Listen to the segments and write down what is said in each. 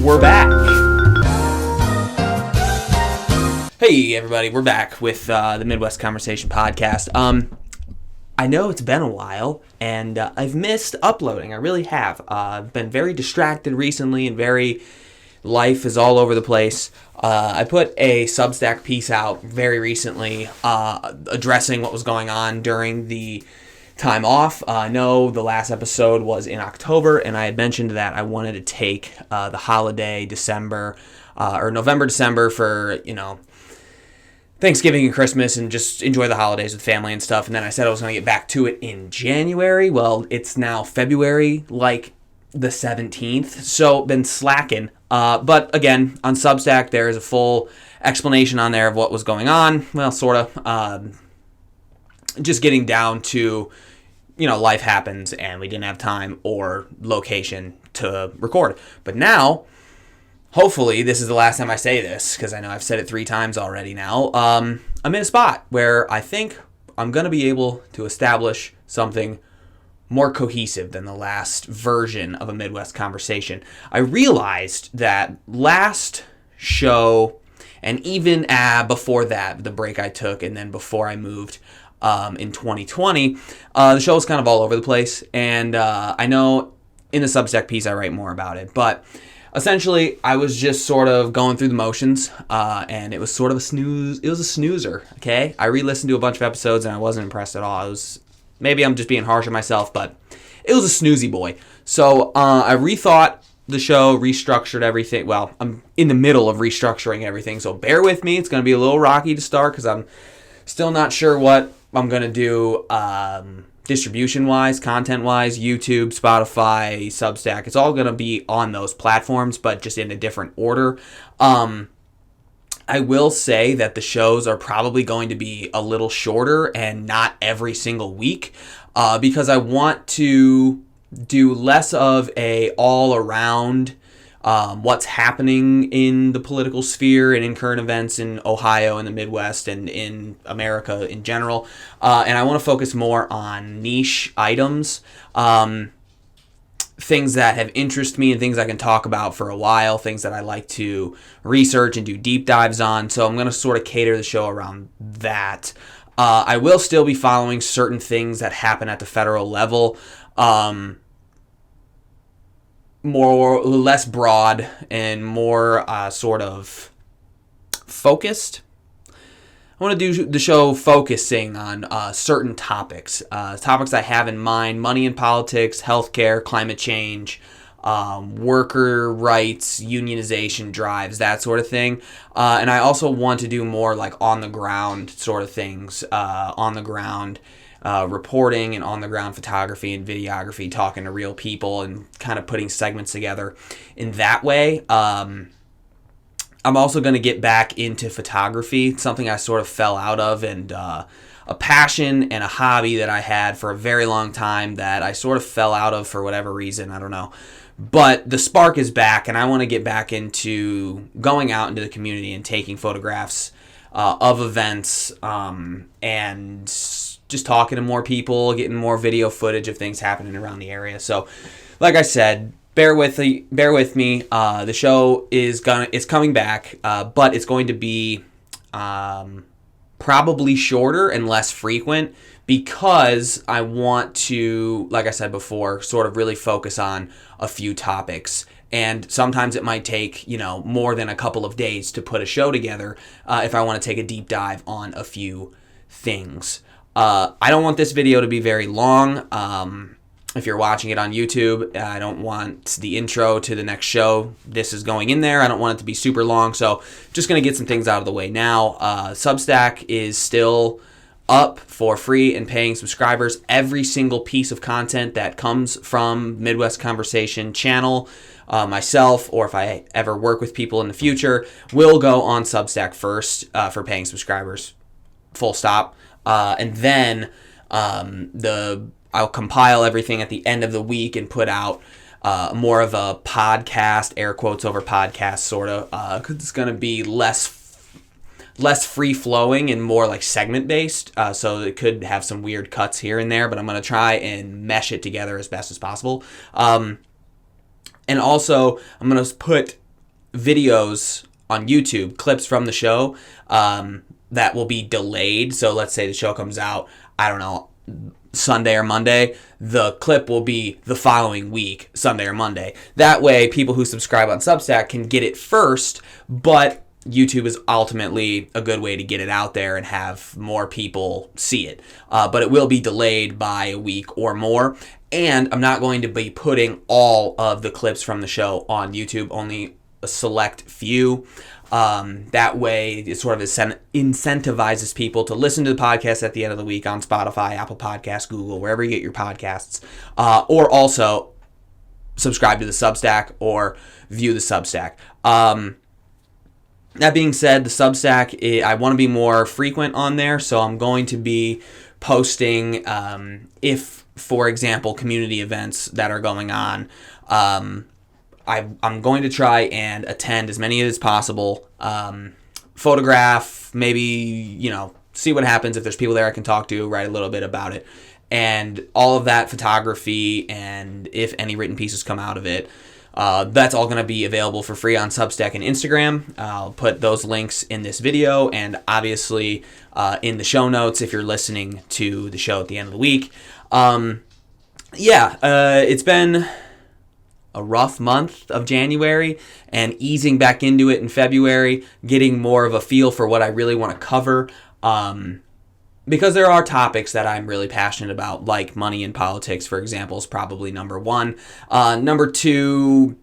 We're back. Hey everybody, we're back with the Midwest Conversation podcast. I know it's been a while, and I've missed uploading. I really have. I've been very distracted recently, and life is all over the place. I put a Substack piece out very recently addressing what was going on during the time off. I know the last episode was in October, and I had mentioned that I wanted to take the holiday December or November, December for, Thanksgiving and Christmas and just enjoy the holidays with family and stuff. And then I said I was going to get back to it in January. Well, it's now February, like the 17th, so been slacking. But again, on Substack, there is a full explanation on there of what was going on. Well, sort of. Just getting down to, life happens and we didn't have time or location to record. But now, hopefully, this is the last time I say this, because I know I've said it 3 times already now. I'm in a spot where I think I'm going to be able to establish something more cohesive than the last version of a Midwest Conversation. I realized that last show, and even before that, the break I took, and then before I moved in 2020, the show was kind of all over the place, and I know in the Substack piece I write more about it, but essentially I was just sort of going through the motions, and it was sort of a snooze. It was a snoozer, okay? I re-listened to a bunch of episodes and I wasn't impressed at all. Maybe I'm just being harsh on myself, but it was a snoozy boy. So I rethought the show, restructured everything. Well, I'm in the middle of restructuring everything, so bear with me. It's going to be a little rocky to start because I'm still not sure what I'm going to do distribution-wise, content-wise, YouTube, Spotify, Substack. It's all going to be on those platforms, but just in a different order. I will say that the shows are probably going to be a little shorter and not every single week because I want to do less of a all-around what's happening in the political sphere and in current events in Ohio and the Midwest and in America in general. And I want to focus more on niche items, things that have interested me and things I can talk about for a while, things that I like to research and do deep dives on. So I'm going to sort of cater the show around that. I will still be following certain things that happen at the federal level, less broad and more sort of focused. I want to do the show focusing on certain topics. Topics I have in mind: money in politics, healthcare, climate change, worker rights, unionization drives, that sort of thing. And I also want to do more like on-the-ground sort of things, on-the-ground reporting and on-the-ground photography and videography, talking to real people and kind of putting segments together in that way. I'm also going to get back into photography, something I sort of fell out of, and a passion and a hobby that I had for a very long time that I sort of fell out of for whatever reason, I don't know. But the spark is back, and I want to get back into going out into the community and taking photographs of events and just talking to more people, getting more video footage of things happening around the area. So, like I said, bear with me. The show is coming back, but it's going to be probably shorter and less frequent because I want to, like I said before, sort of really focus on a few topics. And sometimes it might take, more than a couple of days to put a show together if I want to take a deep dive on a few things. I don't want this video to be very long. If you're watching it on YouTube, I don't want the intro to the next show. This is going in there. I don't want it to be super long, so just going to get some things out of the way now. Substack is still up for free and paying subscribers. Every single piece of content that comes from Midwest Conversation channel, myself, or if I ever work with people in the future, will go on Substack first for paying subscribers, full stop. And then I'll compile everything at the end of the week and put out more of a podcast, air quotes over podcast, sort of, because it's going to be less free-flowing and more like segment-based, so it could have some weird cuts here and there, but I'm going to try and mesh it together as best as possible. And also, I'm going to put videos on YouTube, clips from the show, that will be delayed. So let's say the show comes out, I don't know, Sunday or Monday, the clip will be the following week, Sunday or Monday. That way, people who subscribe on Substack can get it first, but YouTube is ultimately a good way to get it out there and have more people see it. But it will be delayed by a week or more. And I'm not going to be putting all of the clips from the show on YouTube, only a select few. That way, it sort of incentivizes people to listen to the podcast at the end of the week on Spotify, Apple Podcasts, Google, wherever you get your podcasts. Or also subscribe to the Substack or view the Substack. That being said, the Substack, I want to be more frequent on there, so I'm going to be posting if, for example, community events that are going on. I'm going to try and attend as many as possible, photograph, maybe, see what happens. If there's people there I can talk to, write a little bit about it. And all of that photography, and if any written pieces come out of it, that's all going to be available for free on Substack and Instagram. I'll put those links in this video and obviously in the show notes if you're listening to the show at the end of the week. It's been a rough month of January and easing back into it in February, getting more of a feel for what I really want to cover. Because there are topics that I'm really passionate about, like money and politics, for example, is probably number one. Number two,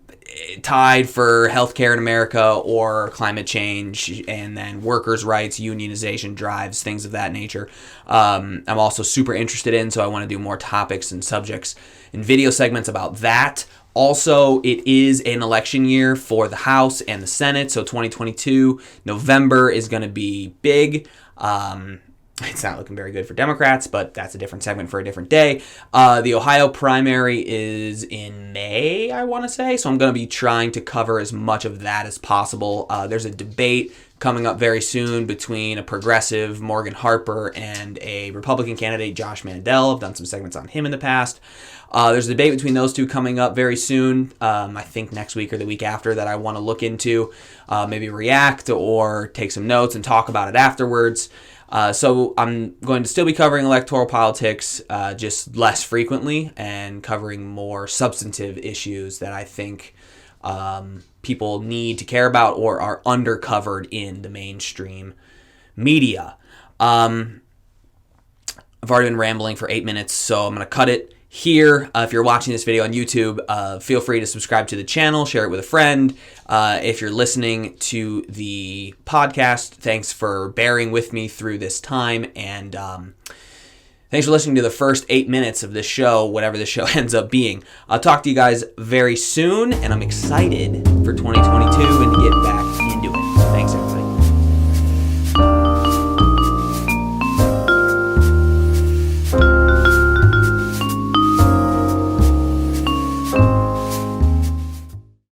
tied for healthcare in America or climate change, and then workers' rights, unionization drives, things of that nature. I'm also super interested in, so I want to do more topics and subjects and video segments about that. Also, it is an election year for the House and the Senate, so 2022, November is going to be big. It's not looking very good for Democrats, but that's a different segment for a different day. The Ohio primary is in May, I want to say, so I'm going to be trying to cover as much of that as possible. There's a debate coming up very soon between a progressive, Morgan Harper, and a Republican candidate, Josh Mandel. I've done some segments on him in the past. There's a debate between those two coming up very soon, I think next week or the week after, that I want to look into, maybe react or take some notes and talk about it afterwards. So I'm going to still be covering electoral politics, just less frequently, and covering more substantive issues that I think people need to care about or are undercovered in the mainstream media. I've already been rambling for 8 minutes, so I'm going to cut it here. If you're watching this video on YouTube, feel free to subscribe to the channel, share it with a friend. If you're listening to the podcast, thanks for bearing with me through this time, and thanks for listening to the first 8 minutes of this show, whatever the show ends up being. I'll talk to you guys very soon, and I'm excited for 2022 and to get back